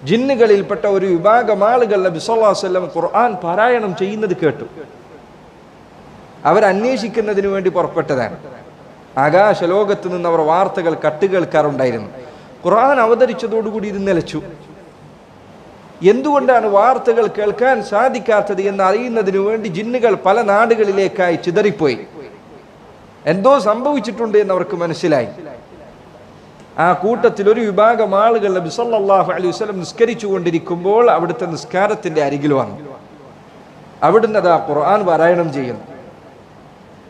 ജിന്നുകളിൽപ്പെട്ട ഒരു വിഭാഗം ആളുകൾ നബി സല്ലല്ലാഹു അലൈഹി വസല്ലം ഖുർആൻ പാരായണം ചെയ്യുന്നത് കേട്ടു. അവരന്വേഷിക്കുന്നതിന് വേണ്ടി പുറപ്പെട്ടതാണ്. ആകാശലോകത്ത് നിന്ന് അവർ വാർത്തകൾ കട്ടുകേൾക്കാറുണ്ടായിരുന്നു. ഖുർആൻ അവതരിച്ചതോടുകൂടി ഇത് നിലച്ചു. എന്തുകൊണ്ടാണ് വാർത്തകൾ കേൾക്കാൻ സാധിക്കാത്തത് എന്ന് അറിയുന്നതിനു വേണ്ടി ജിന്നുകൾ പല നാടുകളിലേക്കായി ചിതറിപ്പോയി. എന്തോ സംഭവിച്ചിട്ടുണ്ട് എന്ന് അവർക്ക് മനസ്സിലായി. ആ കൂട്ടത്തിൽ ഒരു വിഭാഗം ആളുകൾ നബി സല്ലല്ലാഹു അലൈഹി വസല്ലം നിസ്കരിച്ചു കൊണ്ടിരിക്കുമ്പോൾ അവിടുത്തെ നിസ്കാരത്തിന്റെ അരികിൽ വന്നു. അവിടുന്ന് അതാ ഖുർആൻ പാരായണം ചെയ്യുന്നു.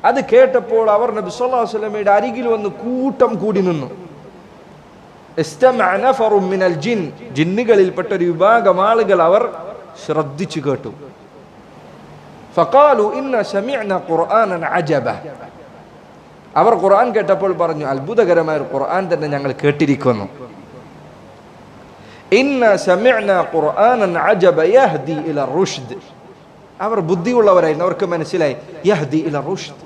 അത് കേട്ടപ്പോൾ അവർ നബി സല്ലല്ലാഹു അലൈഹി വസല്ലമയുടെ അരികിൽ വന്ന് കൂട്ടം കൂടി നിന്നു. ജിന്നുകളിൽപ്പെട്ട ഒരു വിഭാഗം ആളുകൾ അവർ ശ്രദ്ധിച്ചു കേട്ടു. ഫഖാലു ഇന്ന സമിഅ്നാ ഖുർആനൻ അജബ. അവർ ഖുർആൻ കേട്ടപ്പോൾ പറഞ്ഞു, അത്ഭുതകരമായ ഒരു ഖുർആൻ തന്നെ ഞങ്ങൾ കേട്ടിരിക്കുന്നു. ഇന്ന സമിഅ്നാ ഖുർആനൻ അജബ യഹ്ദി ഇല റുഷ്ദ്. അവർ ബുദ്ധിയുള്ളവരായിരുന്നു. അവർക്ക് മനസ്സിലായി യഹ്ദി ഇല റുഷ്ദ്,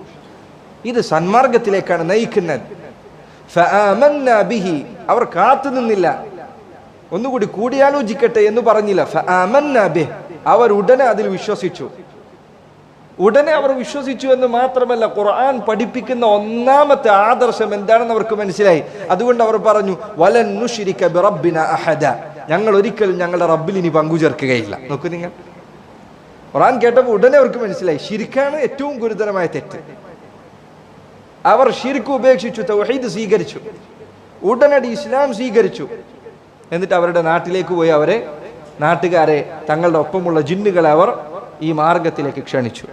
ഇത് സന്മാർഗത്തിലേക്കാണ് നയിക്കുന്നത്. ഫആമന്നാ ബിഹി. അവർ കാത്തു നിന്നില്ല, ഒന്നുകൂടി കൂടിയാലോചിക്കട്ടെ എന്ന് പറഞ്ഞില്ല. ഫആമന്നാ ബിഹി. അവർ ഉടനെ അതിൽ വിശ്വസിച്ചു. ഉടനെ അവർ വിശ്വസിച്ചു എന്ന് മാത്രമല്ല, ഖുർആൻ പഠിപ്പിക്കുന്ന ഒന്നാമത്തെ ആദർശം എന്താണെന്ന് അവർക്ക് മനസ്സിലായി. അതുകൊണ്ട് അവർ പറഞ്ഞു, വലൻ നുശ്രിക ബിറബ്ബിനാ അഹദ. ഞങ്ങൾ ഒരിക്കലും ഞങ്ങളുടെ റബ്ബിൽ ഇനി പങ്കുചേർക്കുകയില്ല. നോക്കൂ നിങ്ങൾ, ഖുർആൻ കേട്ടപ്പോൾ ഉടനെ അവർക്ക് മനസ്സിലായി ശിർക്കാണ് ഏറ്റവും ഗുരുതരമായ തെറ്റ്. അവർ ശിർക്ക് ഉപേക്ഷിച്ചു, തൗഹീദ് സ്വീകരിച്ചു, ഉടനടി ഇസ്ലാം സ്വീകരിച്ചു. എന്നിട്ട് അവരുടെ നാട്ടിലേക്ക് പോയി നാട്ടുകാരെ, തങ്ങളുടെ ഒപ്പമുള്ള ജിന്നുകളെ അവർ ഈ മാർഗത്തിലേക്ക് ക്ഷണിച്ചു.